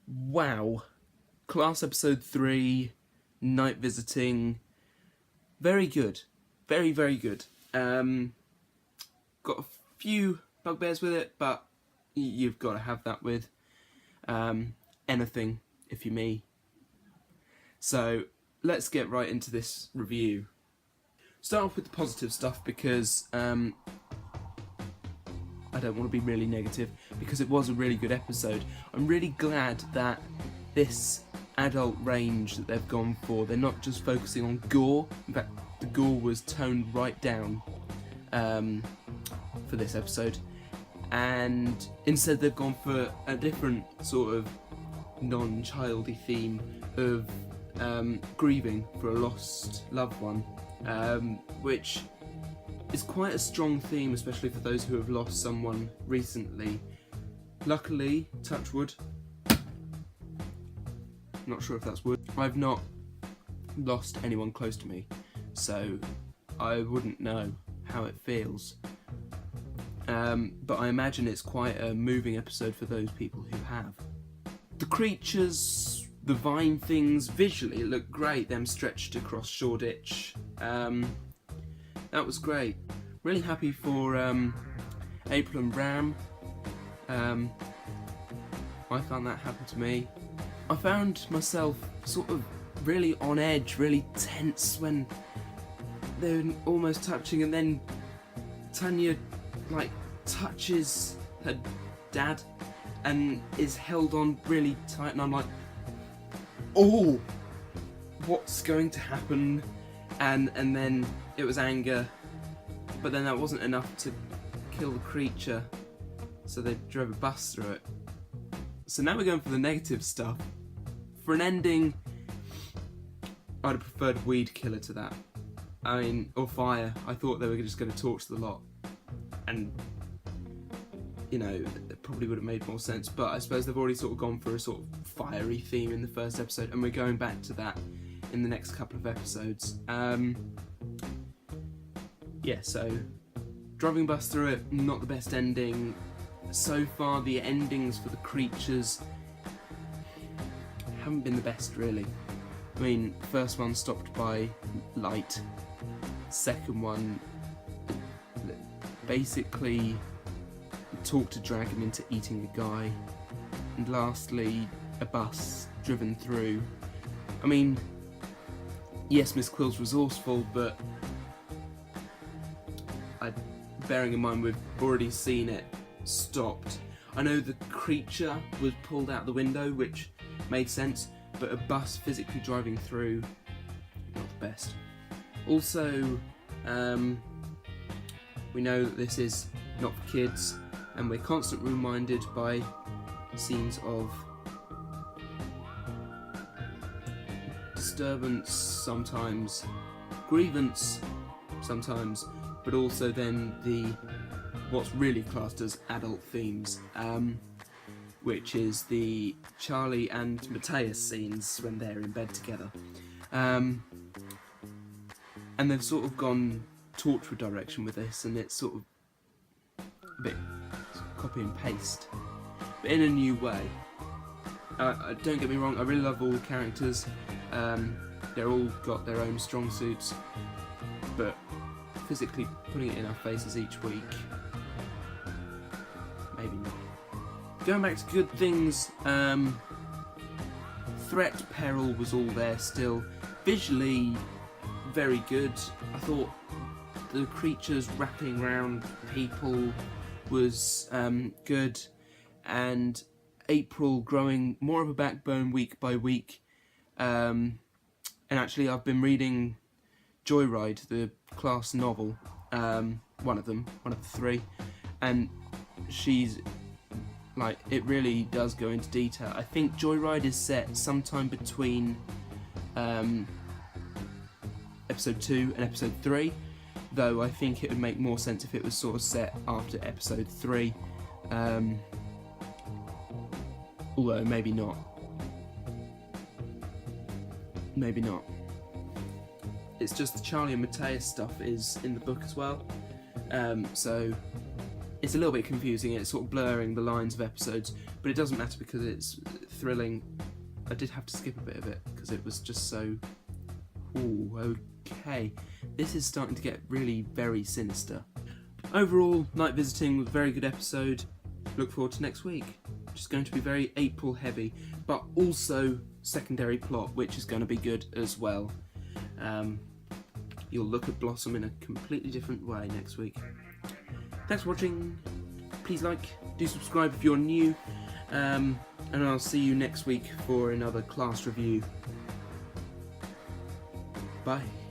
Wow. Class episode 3, night visiting. Very good. Very, very good. Got a few bugbears with it, but you've got to have that with anything, if you're me. So let's get right into this review. Start off with the positive stuff because I don't want to be really negative, because it was a really good episode. I'm really glad that this adult range that they've gone for, they're not just focusing on gore. In fact, the gore was toned right down for this episode, and instead they've gone for a different sort of non-childy theme of grieving for a lost loved one, which is quite a strong theme, especially for those who have lost someone recently. Luckily, touch wood, not sure if that's wood, I've not lost anyone close to me, so I wouldn't know how it feels. But I imagine it's quite a moving episode for those people who have. The creatures, the vine things, visually it looked great, them stretched across Shoreditch. That was great. Really happy for April and Ram. Why can't that happen to me? I found myself sort of really on edge, really tense when they were almost touching, and then Tanya touches her dad and is held on really tight, and I'm like, oh, what's going to happen? And then it was anger, but then that wasn't enough to kill the creature, so they drove a bus through it. So now we're going for the negative stuff. For an ending, I'd have preferred weed killer to that. I mean, or fire. I thought they were just going to torch the lot, and you know, it probably would have made more sense, but I suppose they've already sort of gone for a sort of fiery theme in the first episode, and we're going back to that in the next couple of episodes. Yeah, so driving bus through it, not the best ending. So far the endings for the creatures haven't been the best, really. I mean, first one stopped by light, second one basically talked to drag him into eating a guy, and lastly a bus driven through. I mean, yes, Miss Quill's resourceful, but bearing in mind we've already seen it stopped. I know the creature was pulled out the window, which made sense, but a bus physically driving through, not the best. Also, we know that this is not for kids, and we're constantly reminded by scenes of disturbance sometimes, grievance sometimes, but also then what's really classed as adult themes, which is the Charlie and Matthias scenes when they're in bed together. And they've sort of gone Torchwood direction with this, and it's sort of a bit copy and paste, but in a new way. Don't get me wrong, I really love all the characters. They're all got their own strong suits, but physically putting it in our faces each week, maybe not. Going back to good things, threat, peril was all there still. Visually, very good. I thought the creatures wrapping around people was good, and April growing more of a backbone week by week. And actually, I've been reading Joyride, the class novel, one of the three, and she's like, it really does go into detail. I think Joyride is set sometime between episode 2 and episode 3, though I think it would make more sense if it was sort of set after episode 3, although maybe not. Maybe not. It's just the Charlie and Matthias stuff is in the book as well, so it's a little bit confusing. It's sort of blurring the lines of episodes, but it doesn't matter because it's thrilling. I did have to skip a bit of it because it was just so... Ooh, okay. This is starting to get really very sinister. Overall, Night Visiting was a very good episode. Look forward to next week. Which is going to be very April heavy, but also secondary plot, which is going to be good as well. You'll look at Blossom in a completely different way next week. Thanks for watching. Please like, do subscribe if you're new, and I'll see you next week for another class review. Bye.